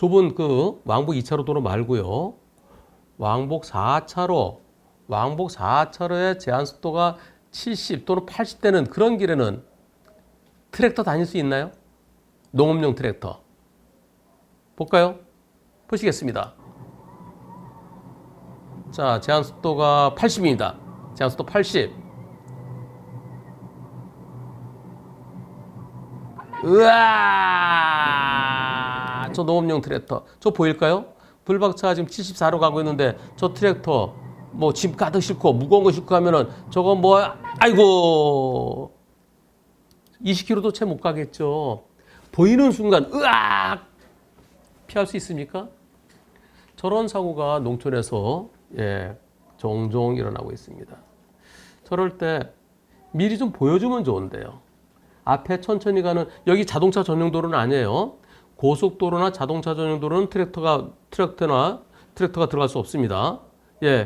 좁은 그 왕복 2차로 도로 말고요. 왕복 4차로의 제한 속도가 70 또는 80대는 그런 길에는 트랙터 다닐 수 있나요? 농업용 트랙터. 볼까요? 보시겠습니다. 자, 제한 속도가 80입니다. 제한 속도 80. 으아! 저 농업용 트랙터. 저 보일까요? 블박차가 지금 74로 가고 있는데 저 트랙터 뭐 짐 가득 싣고 무거운 거 싣고 가면은 저거 뭐 아이고 20km도 채 못 가겠죠. 보이는 순간 으악! 피할 수 있습니까? 저런 사고가 농촌에서 종종 일어나고 있습니다. 저럴 때 미리 좀 보여주면 좋은데요. 앞에 천천히 가는 여기 자동차 전용 도로는 아니에요. 고속도로나 자동차 전용 도로는 트랙터가 들어갈 수 없습니다.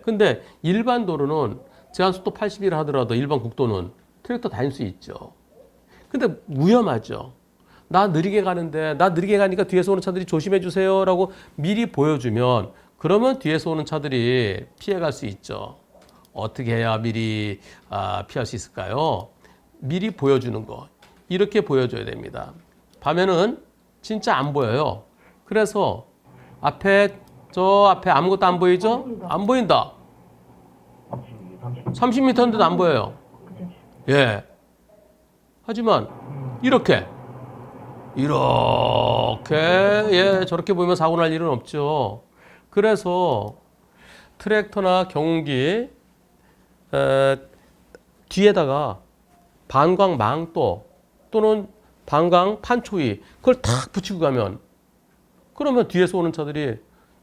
근데 일반 도로는 제한 속도 80이라 하더라도 일반 국도는 트랙터 다닐 수 있죠. 근데 위험하죠. 나 느리게 가니까 뒤에서 오는 차들이 조심해 주세요라고 미리 보여주면 그러면 뒤에서 오는 차들이 피해갈 수 있죠. 어떻게 해야 미리 피할 수 있을까요? 미리 보여주는 거. 이렇게 보여줘야 됩니다. 밤에는 진짜 안 보여요. 그래서 저 앞에 아무것도 안 보이죠? 안 보인다. 30m인데도 안 보여요. 하지만 이렇게 저렇게 보이면 사고 날 일은 없죠. 그래서 트랙터나 경운기 뒤에다가 반광 망토 또는 반광 판초위 그걸 탁 붙이고 가면 그러면 뒤에서 오는 차들이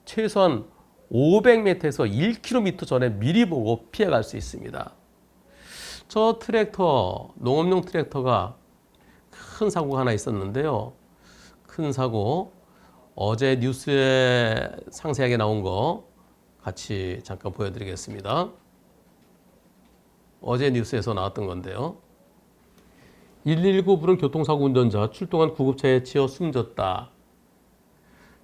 최소한 500m에서 1km 전에 미리 보고 피해갈 수 있습니다. 저 트랙터, 농업용 트랙터가 큰 사고가 하나 있었는데요. 큰 사고, 어제 뉴스에 상세하게 나온 거 같이 잠깐 보여드리겠습니다. 어제 뉴스에서 나왔던 건데요. 119 부른 교통사고 운전자 출동한 구급차에 치여 숨졌다.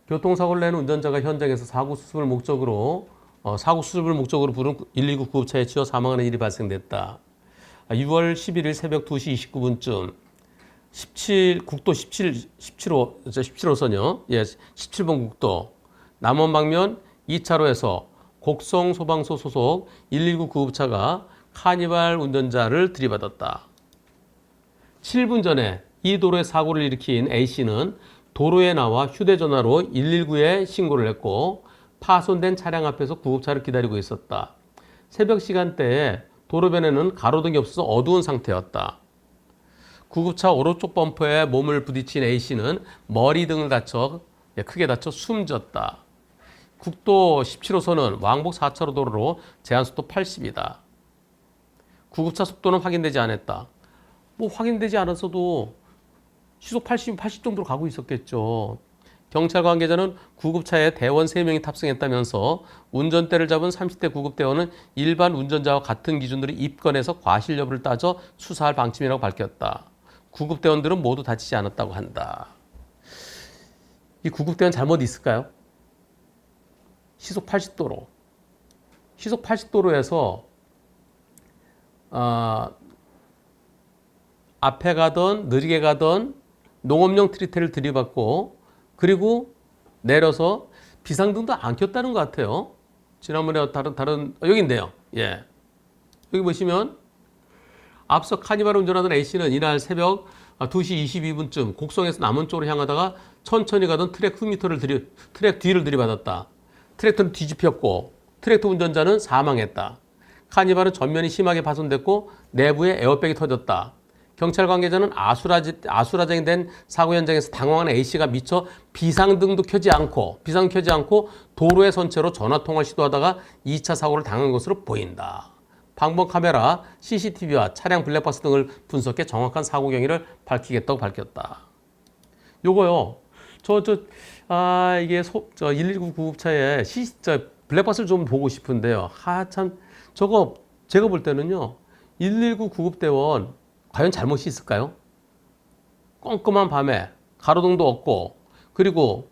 교통사고를 낸 운전자가 현장에서 사고 수습을 목적으로 부른 119 구급차에 치여 사망하는 일이 발생됐다. 6월 11일 새벽 2시 29분쯤 국도 17호선이요. 17번 국도 남원 방면 2차로에서 곡성소방서 소속 119 구급차가 카니발 운전자를 들이받았다. 7분 전에 이 도로에 사고를 일으킨 A씨는 도로에 나와 휴대전화로 119에 신고를 했고 파손된 차량 앞에서 구급차를 기다리고 있었다. 새벽 시간대에 도로변에는 가로등이 없어서 어두운 상태였다. 구급차 오른쪽 범퍼에 몸을 부딪힌 A씨는 머리 등을 크게 다쳐 숨졌다. 국도 17호선은 왕복 4차로 도로로 제한속도 80이다. 구급차 속도는 확인되지 않았다. 확인되지 않았어도 시속 80 정도로 가고 있었겠죠. 경찰 관계자는 구급차에 대원 3명이 탑승했다면서 운전대를 잡은 30대 구급대원은 일반 운전자와 같은 기준으로 입건해서 과실 여부를 따져 수사할 방침이라고 밝혔다. 구급대원들은 모두 다치지 않았다고 한다. 이 구급대원 잘못 있을까요? 시속 80도로. 시속 80도로에서 앞에 가던 느리게 가던 농업용 트리테를 들이받고 그리고 내려서 비상등도 안 켰다는 것 같아요. 지난번에 여기 있네요. 여기 보시면 앞서 카니발 운전하던 A씨는 이날 새벽 2시 22분쯤 곡성에서 남원 쪽으로 향하다가 천천히 가던 트랙 뒤를 들이받았다. 트랙터는 뒤집혔고 트랙터 운전자는 사망했다. 카니발은 전면이 심하게 파손됐고 내부에 에어백이 터졌다. 경찰 관계자는 아수라장이 된 사고 현장에서 당황한 A씨가 미처 비상등도 켜지 않고 도로에 선 채로 전화통화를 시도하다가 2차 사고를 당한 것으로 보인다. 방범 카메라, CCTV와 차량 블랙박스 등을 분석해 정확한 사고 경위를 밝히겠다고 밝혔다. 요거요. 이게 119 구급차에 블랙박스를 좀 보고 싶은데요. 저거 제가 볼 때는요. 119 구급대원 과연 잘못이 있을까요? 꼼꼼한 밤에 가로등도 없고 그리고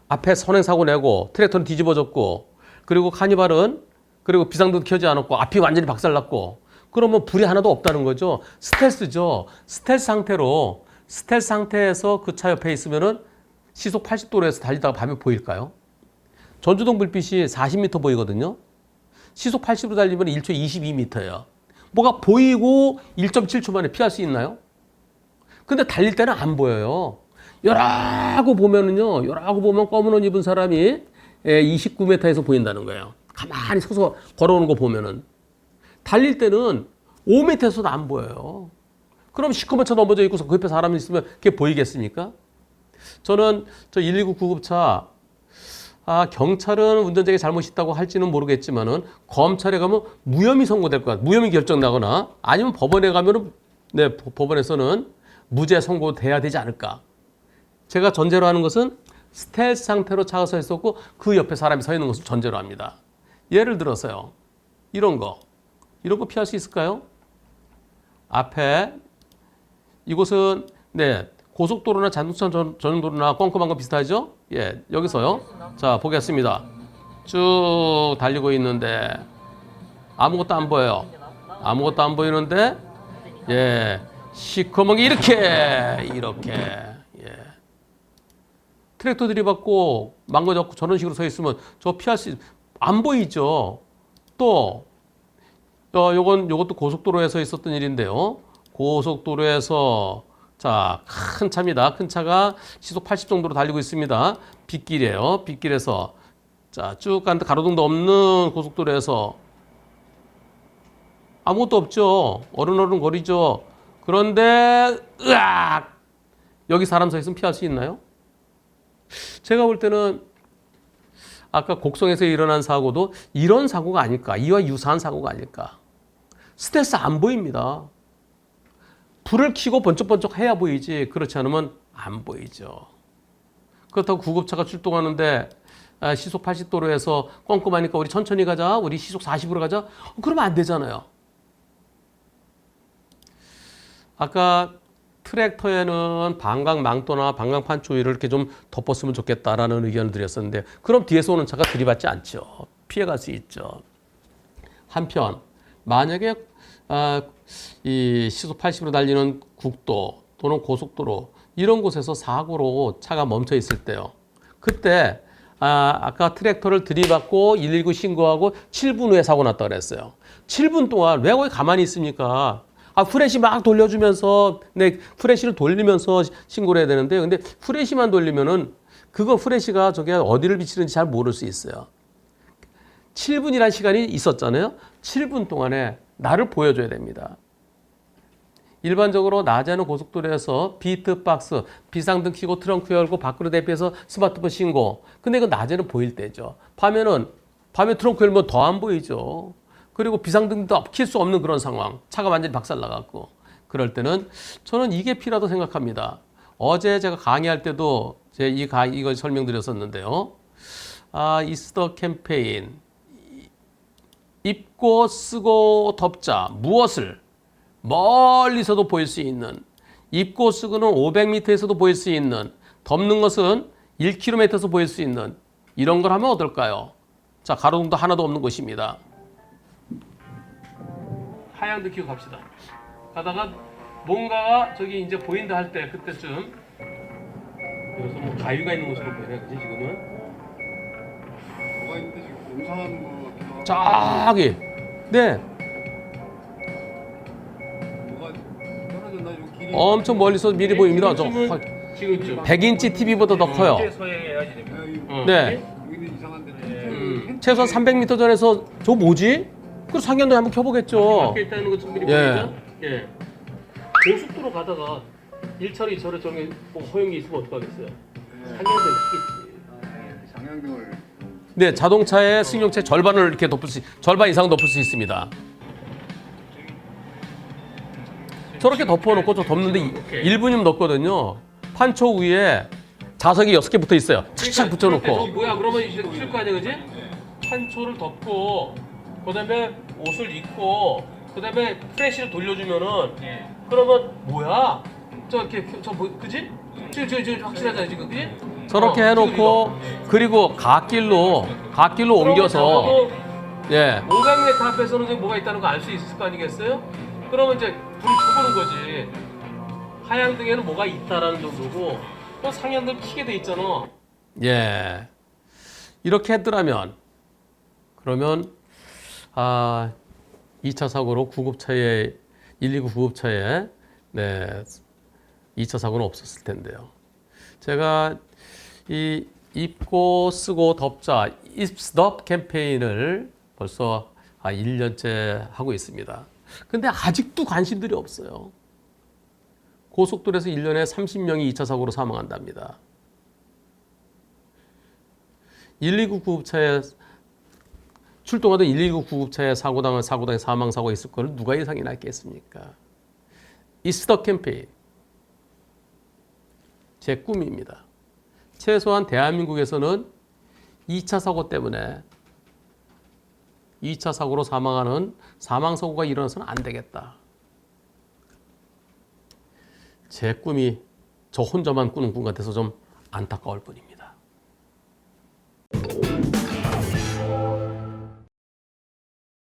앞에 선행사고 내고 트랙터는 뒤집어졌고 그리고 카니발은 그리고 비상등도 켜지 않았고 앞이 완전히 박살났고 그러면 불이 하나도 없다는 거죠. 스텔스죠. 스텔스 상태에서 그 차 옆에 있으면은 시속 80도로에서 달리다가 밤에 보일까요? 전주동 불빛이 40m 보이거든요. 시속 80으로 달리면 1초에 22m예요. 뭐가 보이고 1.7초 만에 피할 수 있나요? 근데 달릴 때는 안 보여요. 요라고 보면 검은 옷 입은 사람이 29m에서 보인다는 거예요. 가만히 서서 걸어오는 거 보면은. 달릴 때는 5m에서도 안 보여요. 그럼 시커먼 차 넘어져 있고 그 옆에 사람이 있으면 그게 보이겠습니까? 저는 저 119 구급차 경찰은 운전자에게 잘못이 있다고 할지는 모르겠지만은 검찰에 가면 무혐의 선고될 것 같아요. 무혐의 결정 나거나 아니면 법원에 가면은 법원에서는 무죄 선고돼야 되지 않을까. 제가 전제로 하는 것은 스텔스 상태로 차가 서 있었고 그 옆에 사람이 서 있는 것을 전제로 합니다. 예를 들어서요. 이런 거 피할 수 있을까요? 앞에 이곳은 고속도로나 자동차 전용도로나 꼼꼼한 거 비슷하죠? 예, 여기서요. 자, 보겠습니다. 쭉 달리고 있는데 아무것도 안 보여요. 아무것도 안 보이는데 시커멓게 이렇게 트랙터 들이받고 망고 잡고 저런 식으로 서 있으면 저 피할 수 안 보이죠. 또 요것도 고속도로에서 있었던 일인데요. 고속도로에서 자, 큰 차입니다. 큰 차가 시속 80 정도로 달리고 있습니다. 빗길이에요. 빗길에서 자, 쭉 가는데 가로등도 없는 고속도로에서 아무것도 없죠. 어른어른 거리죠. 그런데 으악! 여기 사람 서 있으면 피할 수 있나요? 제가 볼 때는 아까 곡성에서 일어난 사고도 이런 사고가 아닐까. 이와 유사한 사고가 아닐까. 스텔스 안 보입니다. 불을 켜고 번쩍번쩍 해야 보이지 그렇지 않으면 안 보이죠. 그렇다고 구급차가 출동하는데 시속 80도로에서 꼼꼼하니까 우리 천천히 가자. 우리 시속 40으로 가자. 그러면 안 되잖아요. 아까 트랙터에는 방광망토나 방광판 조이를 이렇게 좀 덮었으면 좋겠다라는 의견을 드렸었는데 그럼 뒤에서 오는 차가 들이받지 않죠. 피해갈 수 있죠. 한편 만약에 이 시속 80으로 달리는 국도 또는 고속도로 이런 곳에서 사고로 차가 멈춰 있을 때요. 그때 아까 트랙터를 들이받고 119 신고하고 7분 후에 사고 났다고 그랬어요. 7분 동안 왜 거기 가만히 있습니까? 프레시 막 돌려주면서 프레시를 돌리면서 신고를 해야 되는데 근데 프레시만 돌리면은 그거 프레시가 저게 어디를 비치는지 잘 모를 수 있어요. 7분이라는 시간이 있었잖아요. 7분 동안에 나를 보여줘야 됩니다. 일반적으로 낮에는 고속도로에서 비트박스, 비상등 켜고 트렁크 열고 밖으로 대피해서 스마트폰 신고. 근데 이거 낮에는 보일 때죠. 밤에 트렁크 열면 더 안 보이죠. 그리고 비상등도 킬 수 없는 그런 상황. 차가 완전히 박살나갖고. 그럴 때는 저는 이게 필요하다고 생각합니다. 어제 제가 강의할 때도 이걸 설명드렸었는데요. 이스터 캠페인. 입고 쓰고 덮자. 무엇을? 멀리서도 보일 수 있는. 입고 쓰고는 500m에서도 보일 수 있는. 덮는 것은 1km에서 보일 수 있는. 이런 걸 하면 어떨까요? 자, 가로등도 하나도 없는 곳입니다. 하얀 켜고 갑시다. 가다가 뭔가가 저기 이제 보인다 할 때 그때쯤 여기서 뭐 가위가 있는 것으로 보이네, 그지 지금은? 뭐가 있는데 지금 용산하는 거 같기도 하고. 저기, 네, 뭐가 떨어졌나 요 길이. 엄청 멀리서 미리 보입니다. 저 지금쯤 100인치 TV보다 더 커요. 서해야지 됩니다. 네, 여기는 이상한데. 최소한 300m 전에서 저 뭐지? 그 상견도 한번 켜보겠죠. 밖에 있다는 것 좀 미리 예. 보이죠? 예. 고속도로 가다가 1차로 2차로 저기 뭐 허용이 있으면 어떡하겠어요? 상견도 있겠지. 장양등을. 네, 자동차의 승용차 절반을 이렇게 절반 이상 덮을 수 있습니다. 저렇게 덮어놓고 저 덮는데 1분이면 덮거든요. 판초 위에 자석이 6개 붙어 있어요. 착착 붙여놓고. 뭐야 그러면 이제 킬거 아니야 그지? 판초를 덮고 그다음에 옷을 입고 그다음에 프레시를 돌려주면은 그러면 뭐야? 저 이렇게 저 뭐 그지? 지금 확실하잖아요 지금, 그지? 저렇게 해놓고 그리고 갓길로 옮겨서 예 500m 앞에서는 지금 뭐가 있다는 거 알 수 있을 거 아니겠어요? 그러면 이제 불을 켜보는 거지. 하향등에는 뭐가 있다라는 정도고 또 상향등 켜게 돼 있잖아. 예. 이렇게 했더라면 그러면 2차 사고로 구급차에 119 구급차에 네 2차 사고는 없었을 텐데요. 제가 이 입고 쓰고 덮자 입스덥 캠페인을 벌써 1년째 하고 있습니다. 근데 아직도 관심들이 없어요. 고속도로에서 1년에 30명이 2차 사고로 사망한답니다. 119 구급차에 출동하던 119 구급차에 사고당해 사망 사고가 있을 거를 누가 예상이나 했겠습니까? 입스덥 캠페인 제 꿈입니다. 최소한 대한민국에서는 2차 사고 때문에 2차 사고로 사망하는 사망사고가 일어나서는 안 되겠다. 제 꿈이 저 혼자만 꾸는 꿈 같아서 좀 안타까울 뿐입니다.